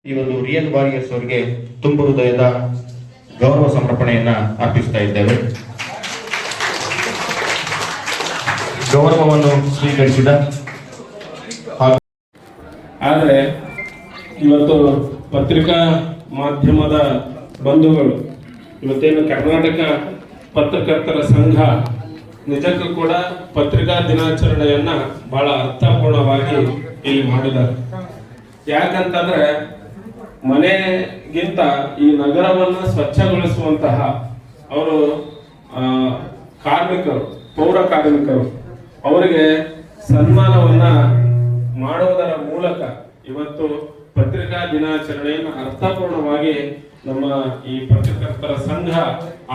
ಈ ಒಂದು real warriors ಅವರಿಗೆ ತುಂಬ ಹೃದಯದ ಗೌರವ ಸಮರ್ಪಣೆಯನ್ನ ಅರ್ಪಿಸ್ತಾ ಇದ್ದೇವೆ. ಗೌರವವನ್ನು ಸ್ವೀಕರಿಸಿದ ಆದರೆ ಇವತ್ತು ಪತ್ರಿಕಾ ಮಾಧ್ಯಮದ ಬಂಧುಗಳು ಇವತ್ತೇನು ಕರ್ನಾಟಕ ಪತ್ರಕರ್ತರ ಸಂಘ ನಿಜಕ್ಕೂ ಕೂಡ ಪತ್ರಿಕಾ ದಿನಾಚರಣೆಯನ್ನ ಬಹಳ ಅರ್ಥಪೂರ್ಣವಾಗಿ ಇಲ್ಲಿ ಮಾಡಿದ್ದಾರೆ. ಯಾಕಂತಂದ್ರೆ ಮನೆಗಿಂತ ಈ ನಗರವನ್ನು ಸ್ವಚ್ಛಗೊಳಿಸುವಂತಹ ಅವರು ಕಾರ್ಮಿಕರು, ಪೌರ ಕಾರ್ಮಿಕರು, ಅವರಿಗೆ ಸನ್ಮಾನವನ್ನ ಮಾಡುವುದರ ಮೂಲಕ ಇವತ್ತು ಪತ್ರಿಕಾ ದಿನಾಚರಣೆಯನ್ನು ಅರ್ಥಪೂರ್ಣವಾಗಿ ನಮ್ಮ ಈ ಪತ್ರಕರ್ತರ ಸಂಘ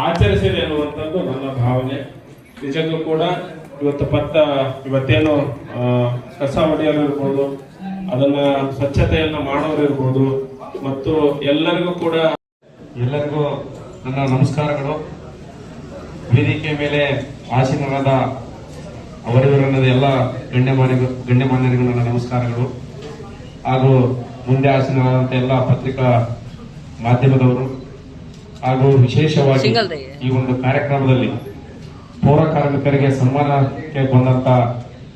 ಆಚರಿಸಿದೆ ಅನ್ನುವಂಥದ್ದು ನನ್ನ ಭಾವನೆ. ನಿಜಕ್ಕೂ ಕೂಡ ಇವತ್ತೇನು ಕಸ ಹೊಡೆಯಲು ಇರ್ಬೋದು, ಅದನ್ನ ಸ್ವಚ್ಛತೆಯನ್ನ ಮಾಡೋರು ಇರ್ಬೋದು, ಮತ್ತು ಎಲ್ಲರಿಗೂ ನನ್ನ ನಮಸ್ಕಾರಗಳು. ವೇದಿಕೆ ಮೇಲೆ ಆಸೀನರಾದ ಅವರಿವರನ್ನದ ಎಲ್ಲ ಗಣ್ಯಮಾನ್ಯರಿಗೂ ನನ್ನ ನಮಸ್ಕಾರಗಳು. ಹಾಗೂ ಮುಂದೆ ಆಸೀನರಾದಂಥ ಎಲ್ಲ ಪತ್ರಿಕಾ ಮಾಧ್ಯಮದವರು ಹಾಗೂ ವಿಶೇಷವಾಗಿ ಈ ಒಂದು ಕಾರ್ಯಕ್ರಮದಲ್ಲಿ ಪೌರ ಕಾರ್ಮಿಕರಿಗೆ ಸನ್ಮಾನಕ್ಕೆ ಬಂದಂತ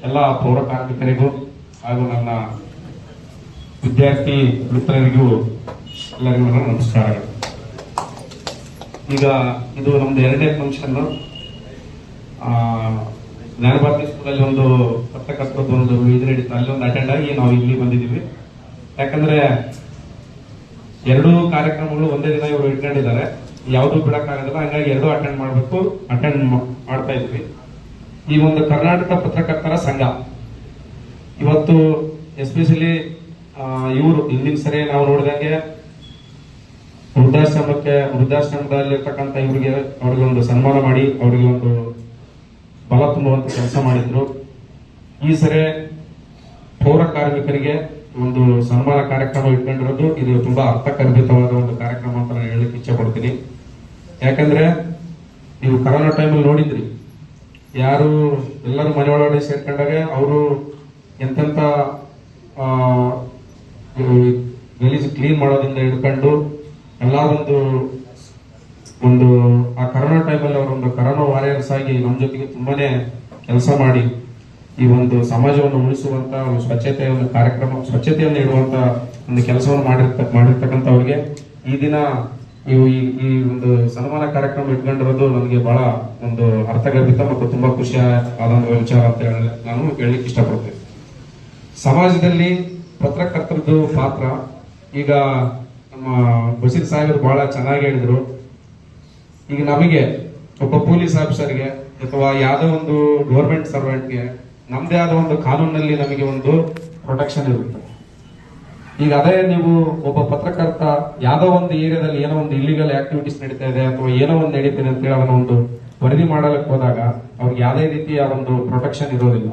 ಎಲ್ಲ ಪೌರ ಕಾರ್ಮಿಕರಿಗೂ ಹಾಗೂ ನನ್ನ ವಿದ್ಯಾರ್ಥಿ ಮಿತ್ರರಿಗೂ ಎಲ್ಲರಿಗೂ ನನ್ನ ನಮಸ್ಕಾರಗಳು. ಈಗ ಇದು ನಮ್ದು 2ನೇ ಫಂಕ್ಷನ್. ಜ್ಞಾನಭಾರತಿ ಸ್ಕೂಲಲ್ಲಿ ಒಂದು ಪತ್ರಕರ್ತರದ್ದು ಒಂದು ಇದು ನಡೀತು, ಅಲ್ಲಿ ಒಂದು ಅಟೆಂಡ್ ಆಗಿ ನಾವು ಇಲ್ಲಿ ಬಂದಿದ್ದೀವಿ. ಯಾಕಂದ್ರೆ 2 ಕಾರ್ಯಕ್ರಮಗಳು ಒಂದೇ ದಿನ ಇವರು ಇಟ್ಕೊಂಡಿದ್ದಾರೆ, ಯಾವುದು ಬಿಡಕ್ಕಾಗೋದಿಲ್ಲ. ಹಂಗಾಗಿ 2 ಅಟೆಂಡ್ ಮಾಡ್ತಾ ಇದ್ವಿ. ಈ ಒಂದು ಕರ್ನಾಟಕ ಪತ್ರಕರ್ತರ ಸಂಘ ಇವತ್ತು ಎಸ್ಪೆಷಲಿ ಇವರು ಹಿಂದಿನ ಸರಿ ನಾವು ನೋಡಿದಂಗೆ ವೃದ್ಧಾಶ್ರಮದಲ್ಲಿರ್ತಕ್ಕಂಥ ಅವ್ರಿಗೆ ಒಂದು ಸನ್ಮಾನ ಮಾಡಿ ಅವರಿಗೆ ಒಂದು ಬಲ ತುಂಬುವಂತ ಕೆಲಸ ಮಾಡಿದ್ರು. ಈ ಸರಿ ಪೌರ ಕಾರ್ಮಿಕರಿಗೆ ಒಂದು ಸನ್ಮಾನ ಕಾರ್ಯಕ್ರಮ ಇಟ್ಕೊಂಡಿರೋದು ಇದು ತುಂಬಾ ಅರ್ಥಗರ್ಭಿತವಾದ ಒಂದು ಕಾರ್ಯಕ್ರಮ ಅಂತ ನಾನು ಹೇಳಲಿಕ್ಕೆ ಇಚ್ಛೆ ಪಡ್ತೀನಿ. ಯಾಕಂದ್ರೆ ನೀವು ಕರೋನಾ ಟೈಮಲ್ಲಿ ನೋಡಿದ್ರಿ, ಯಾರು ಎಲ್ಲರೂ ಮನೆ ಒಳಗಡೆ ಸೇರ್ಕೊಂಡಾಗ ಅವರು ಎಂತೆಂತ ಗಲೀಜು ಕ್ಲೀನ್ ಮಾಡೋದ್ರಿಂದ ಹಿಡ್ಕೊಂಡು ಎಲ್ಲ ಒಂದು ಆ ಕರೋನಾ ಟೈಮಲ್ಲಿ ಅವರೊಂದು ಕರೋನಾ ವಾರಿಯರ್ಸ್ ಆಗಿ ನಮ್ಮ ಜೊತೆಗೆ ತುಂಬಾನೇ ಕೆಲಸ ಮಾಡಿ ಈ ಒಂದು ಸಮಾಜವನ್ನು ಉಳಿಸುವಂತ ಸ್ವಚ್ಛತೆಯನ್ನು ಇಡುವಂತ ಒಂದು ಕೆಲಸವನ್ನು ಮಾಡಿರ್ತಕ್ಕಂಥವ್ರಿಗೆ ಈ ದಿನ ಈ ಒಂದು ಸನ್ಮಾನ ಕಾರ್ಯಕ್ರಮ ಇಟ್ಕೊಂಡಿರೋದು ನನಗೆ ಬಹಳ ಒಂದು ಅರ್ಥಗರ್ಭಿತ ಮತ್ತು ತುಂಬಾ ಖುಷಿ ಆದಂತ ವಿಚಾರ ಅಂತ ನಾನು ಹೇಳಲಿಕ್ಕೆ ಇಷ್ಟಪಡ್ತೇನೆ. ಸಮಾಜದಲ್ಲಿ ಪತ್ರಕರ್ತರದ್ದು ಪಾತ್ರ ಈಗ ನಮ್ಮ ಬಸೀರ್ ಸಾಹೇಬರು ಬಹಳ ಚೆನ್ನಾಗಿ ಹೇಳಿದ್ರು. ಈಗ ನಮಗೆ ಒಬ್ಬ ಪೊಲೀಸ್ ಆಫೀಸರ್ಗೆ ಅಥವಾ ಯಾವುದೋ ಒಂದು ಗೌರ್ಮೆಂಟ್ ಸರ್ವೆಂಟ್ಗೆ ನಮ್ದೇ ಆದ ಒಂದು ಕಾನೂನಲ್ಲಿ ನಮಗೆ ಒಂದು ಪ್ರೊಟೆಕ್ಷನ್ ಇರುತ್ತೆ. ಈಗ ಅದೇ ನೀವು ಒಬ್ಬ ಪತ್ರಕರ್ತ ಯಾವುದೋ ಒಂದು ಏರಿಯಾದಲ್ಲಿ ಏನೋ ಒಂದು ಇಲ್ಲಿಗಲ್ ಆಕ್ಟಿವಿಟೀಸ್ ನಡೀತಾ ಇದೆ ಅಥವಾ ಏನೋ ಒಂದು ನಡೀತಿದೆ ಅಂತ ಹೇಳಿ ಅದನ್ನ ಒಂದು ವರದಿ ಮಾಡಲಿಕ್ಕೆ ಹೋದಾಗ ಅವ್ರಿಗೆ ಯಾವುದೇ ರೀತಿಯ ಒಂದು ಪ್ರೊಟೆಕ್ಷನ್ ಇರೋದಿಲ್ಲ.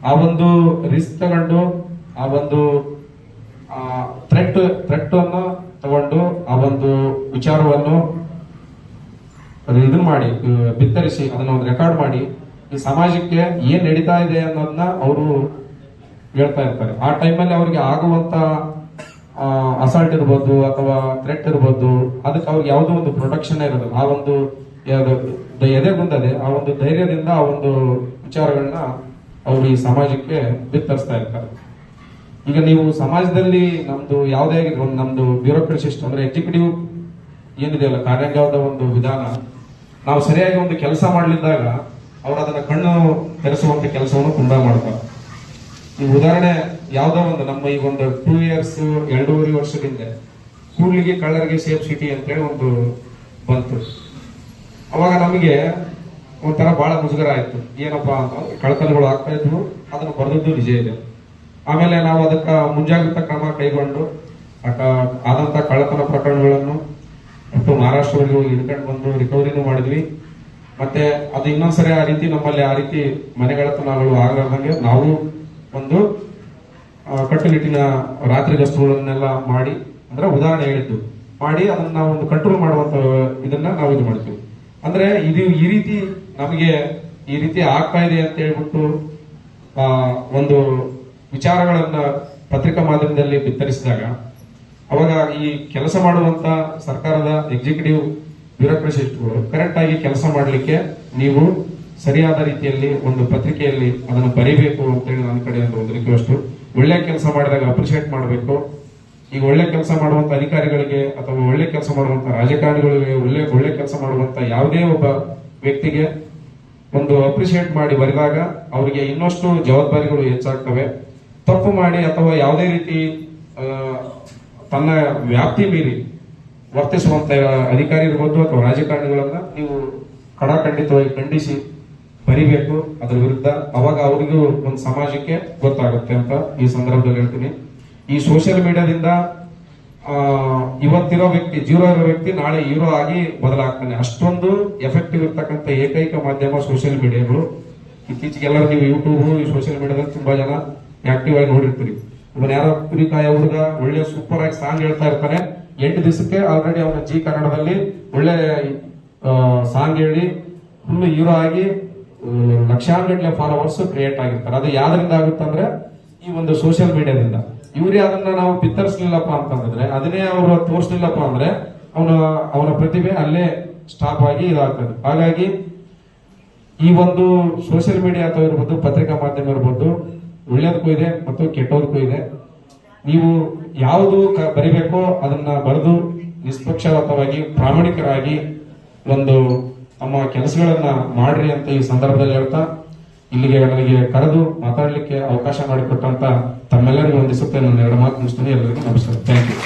ಆ ಒಂದು ರಿಸ್ಕ್ ತಗೊಂಡು ಆ ಒಂದು ಥ್ರೆಟ್ ಅನ್ನು ತಗೊಂಡು ಆ ಒಂದು ವಿಚಾರವನ್ನು ಇದನ್ನ ಮಾಡಿ ಬಿತ್ತರಿಸಿ ಅದನ್ನ ಒಂದು ರೆಕಾರ್ಡ್ ಮಾಡಿ ಈ ಸಮಾಜಕ್ಕೆ ಏನ್ ನಡೀತಾ ಇದೆ ಅನ್ನೋದನ್ನ ಅವರು ಹೇಳ್ತಾ ಇರ್ತಾರೆ. ಆ ಟೈಮಲ್ಲಿ ಅವ್ರಿಗೆ ಆಗುವಂತ ಅಸಾಲ್ಟ್ ಇರ್ಬೋದು ಅಥವಾ ಥ್ರೆಟ್ ಇರ್ಬೋದು, ಅದಕ್ಕೆ ಅವ್ರಿಗೆ ಯಾವುದೋ ಒಂದು ಪ್ರೊಟೆಕ್ಷನ್ ಇರೋದಿಲ್ಲ. ಆ ಒಂದು ಎದೆಗುಂದದೆ ಆ ಒಂದು ಧೈರ್ಯದಿಂದ ಆ ಒಂದು ವಿಚಾರಗಳನ್ನ ಅವರು ಈ ಸಮಾಜಕ್ಕೆ ಬಿತ್ತರಿಸ್ತಾ ಇರ್ತಾರೆ. ಈಗ ನೀವು ಸಮಾಜದಲ್ಲಿ ನಮ್ದು ಯಾವುದೇ ನಮ್ದು ಬ್ಯೂರೋಕ್ರಸಿ ಸಿಸ್ಟಮ್ ಅಂದ್ರೆ ಎಕ್ಸಿಕ್ಯೂಟಿವ್ ಏನಿದೆಯಲ್ಲ, ಕಾರ್ಯಾಂಗದ ಒಂದು ವಿಧಾನ, ನಾವು ಸರಿಯಾಗಿ ಒಂದು ಕೆಲಸ ಮಾಡಲಿದ್ದಾಗ ಅವರು ಅದನ್ನ ಕಣ್ಣು ತೆರೆಸುವಂತ ಕೆಲಸವನ್ನು ತುಂಬಾ ಮಾಡ್ತಾರೆ. ಈ ಉದಾಹರಣೆ ಯಾವುದೋ ಒಂದು ನಮ್ಮ ಈ ಒಂದು 2 years 2.5 ವರ್ಷದಿಂದ ಕೂಡ್ಲಿಗೆ ಕಳ್ಳರಿಗೆ ಸೇಫ್ ಸಿಟಿ ಅಂತೇಳಿ ಒಂದು ಬಂತು. ಅವಾಗ ನಮಗೆ ಒಂಥರ ಬಹಳ ಮುಜುಗರ ಆಯ್ತು. ಏನಪ್ಪಾ ಅಂತ ಕಳ್ಳತನಗಳು ಆಗ್ತಾ ಇದ್ವು, ಅದನ್ನು ಬರೆದದ್ದು ನಿಜ ಇದೆ. ಆಮೇಲೆ ನಾವು ಅದಕ್ಕೆ ಮುಂಜಾಗ್ರತಾ ಕ್ರಮ ಕೈಗೊಂಡು ಆದಂತ ಕಳ್ಳತನ ಪ್ರಕರಣಗಳನ್ನು ಮತ್ತು ಮಹಾರಾಷ್ಟ್ರವರೆಗೆ ಹೋಗಿ ಹಿಡ್ಕೊಂಡು ಬಂದು ರಿಕವರಿನೂ ಮಾಡಿದ್ವಿ. ಮತ್ತೆ ಅದು ಇನ್ನೊಂದ್ಸರಿ ಆ ರೀತಿ ಮನೆಗಳತನಗಳು ಆಗಲಾರ್ದಂಗೆ ನಾವು ಒಂದು ಕಟ್ಟುನಿಟ್ಟಿನ ರಾತ್ರಿ ಗಸ್ತುಗಳನ್ನೆಲ್ಲ ಮಾಡಿ, ಅಂದ್ರೆ ಉದಾಹರಣೆ ಹೇಳಿದ್ದು ಮಾಡಿ ಅದನ್ನ ನಾವು ಒಂದು ಕಂಟ್ರೋಲ್ ಮಾಡುವಂತ ಇದನ್ನ ನಾವು ಇದು ಮಾಡ್ತೀವಿ. ಅಂದ್ರೆ ಇದು ನಮಗೆ ಈ ರೀತಿ ಆಗ್ತಾ ಇದೆ ಅಂತ ಹೇಳ್ಬಿಟ್ಟು ಒಂದು ವಿಚಾರಗಳನ್ನ ಪತ್ರಿಕಾ ಮಾಧ್ಯಮದಲ್ಲಿ ಬಿತ್ತರಿಸಿದಾಗ ಅವಾಗ ಈ ಕೆಲಸ ಮಾಡುವಂತ ಸರ್ಕಾರದ ಎಕ್ಸಿಕ್ಯೂಟಿವ್ ಬ್ಯೂರೋಕ್ರಸಿಸ್ಟ್ಗಳು ಕರೆಕ್ಟ್ ಆಗಿ ಕೆಲಸ ಮಾಡಲಿಕ್ಕೆ ನೀವು ಸರಿಯಾದ ರೀತಿಯಲ್ಲಿ ಒಂದು ಪತ್ರಿಕೆಯಲ್ಲಿ ಅದನ್ನು ಬರೀಬೇಕು ಅಂತೇಳಿ ನನ್ನ ಕಡೆಯಿಂದ ಒಂದು ರಿಕ್ವೆಸ್ಟ್. ಒಳ್ಳೆ ಕೆಲಸ ಮಾಡಿದಾಗ ಅಪ್ರಿಶಿಯೇಟ್ ಮಾಡಬೇಕು. ಈಗ ಒಳ್ಳೆ ಕೆಲಸ ಮಾಡುವಂತ ಅಧಿಕಾರಿಗಳಿಗೆ ಅಥವಾ ಒಳ್ಳೆ ಕೆಲಸ ಮಾಡುವಂತ ರಾಜಕಾರಣಿಗಳಿಗೆ ಒಳ್ಳೆ ಕೆಲಸ ಮಾಡುವಂತ ಯಾವುದೇ ಒಬ್ಬ ವ್ಯಕ್ತಿಗೆ ಒಂದು ಅಪ್ರಿಶಿಯೇಟ್ ಮಾಡಿ ಬರೆದಾಗ ಅವರಿಗೆ ಇನ್ನಷ್ಟು ಜವಾಬ್ದಾರಿಗಳು ಹೆಚ್ಚಾಗ್ತವೆ. ತಪ್ಪು ಮಾಡಿ ಅಥವಾ ಯಾವುದೇ ರೀತಿ ತನ್ನ ವ್ಯಾಪ್ತಿ ಮೀರಿ ವರ್ತಿಸುವಂತ ಅಧಿಕಾರಿ ಇರ್ಬೋದು ಅಥವಾ ರಾಜಕಾರಣಿಗಳನ್ನ ನೀವು ಖಡಾಖಂಡಿತವಾಗಿ ಖಂಡಿಸಿ ಬರಿಬೇಕು ಅದರ ವಿರುದ್ಧ. ಅವಾಗ ಅವರಿಗೂ ಒಂದು ಸಮಾಜಕ್ಕೆ ಗೊತ್ತಾಗುತ್ತೆ ಅಂತ ಈ ಸಂದರ್ಭದಲ್ಲಿ ಹೇಳ್ತೀನಿ. ಈ ಸೋಷಿಯಲ್ ಮೀಡಿಯಾದಿಂದ ಇವತ್ತಿರೋ ವ್ಯಕ್ತಿ ಜೀರೋ ಇರೋ ವ್ಯಕ್ತಿ ನಾಳೆ ಹೀರೋ ಆಗಿ ಬದಲಾಗ್ತಾನೆ. ಅಷ್ಟೊಂದು ಎಫೆಕ್ಟಿವ್ ಇರ್ತಕ್ಕಂಥ ಏಕೈಕ ಮಾಧ್ಯಮ ಸೋಷಿಯಲ್ ಮೀಡಿಯಾಗಳು. ಇತ್ತೀಚೆಗೆಲ್ಲರೂ ನೀವು ಯೂಟ್ಯೂಬ್ ಈ ಸೋಷಿಯಲ್ ಮೀಡಿಯಾದಲ್ಲಿ ತುಂಬಾ ಜನ ಆಕ್ಟಿವ್ ಆಗಿ ನೋಡಿರ್ತೀರಿ. ಇವನ್ ಯಾರೋ ಕುರಿಕಾಯ ಹುಡುಗ ಒಳ್ಳೆ ಸೂಪರ್ ಆಗಿ ಸಾಂಗ್ ಹೇಳ್ತಾ ಇರ್ತಾನೆ, 8 ದಿವಸಕ್ಕೆ ಆಲ್ರೆಡಿ ಅವನ ಜಿ ಕನ್ನಡದಲ್ಲಿ ಒಳ್ಳೆ ಸಾಂಗ್ ಹೇಳಿ ಫುಲ್ ಹೀರೋ ಆಗಿ ಲಕ್ಷಾಂಗಟ್ಲೆ ಫಾಲೋವರ್ಸ್ ಕ್ರಿಯೇಟ್ ಆಗಿರ್ತಾರೆ. ಅದು ಯಾವ್ದ್ರಿಂದ ಆಗುತ್ತಂದ್ರೆ ಈ ಒಂದು ಸೋಷಿಯಲ್ ಮೀಡಿಯಾದಿಂದ. ಇವ್ರೇ ಅದನ್ನ ನಾವು ಬಿತ್ತರಿಸಲಿಲ್ಲಪ್ಪ ಅಂತಂದ್ರೆ, ಅದನ್ನೇ ಅವರು ತೋರಿಸಲಿಲ್ಲಪ್ಪ ಅಂದ್ರೆ ಅವನ ಪ್ರತಿಭೆ ಅಲ್ಲೇ ಸ್ಟಾಪ್ ಆಗಿ ಇದಾಗ್ತದೆ. ಹಾಗಾಗಿ ಈ ಒಂದು ಸೋಷಿಯಲ್ ಮೀಡಿಯಾ ಅಥವಾ ಇರ್ಬೋದು, ಪತ್ರಿಕಾ ಮಾಧ್ಯಮ ಇರ್ಬೋದು, ಒಳ್ಳೇದಕ್ಕೂ ಇದೆ ಮತ್ತು ಕೆಟ್ಟೋದಕ್ಕೂ ಇದೆ. ನೀವು ಯಾವುದು ಬರಿಬೇಕೋ ಅದನ್ನ ಬರೆದು ನಿಷ್ಪಕ್ಷಪಾತವಾಗಿ ಪ್ರಾಮಾಣಿಕರಾಗಿ ಒಂದು ತಮ್ಮ ಕೆಲಸಗಳನ್ನ ಮಾಡ್ರಿ ಅಂತ ಈ ಸಂದರ್ಭದಲ್ಲಿ ಹೇಳ್ತಾ, ಇಲ್ಲಿಗೆ ನನಗೆ ಕರೆದು ಮಾತಾಡಲಿಕ್ಕೆ ಅವಕಾಶ ಮಾಡಿಕೊಟ್ಟಂತ ತಮ್ಮೆಲ್ಲರಿಗೂ ವಂದಿಸುತ್ತೆ. ನಾನು 2 ಮಾತು ಮುಗಿಸ್ತೀನಿ. ಎಲ್ಲರಿಗೂ ನಮಸ್ಕಾರ. Thank you.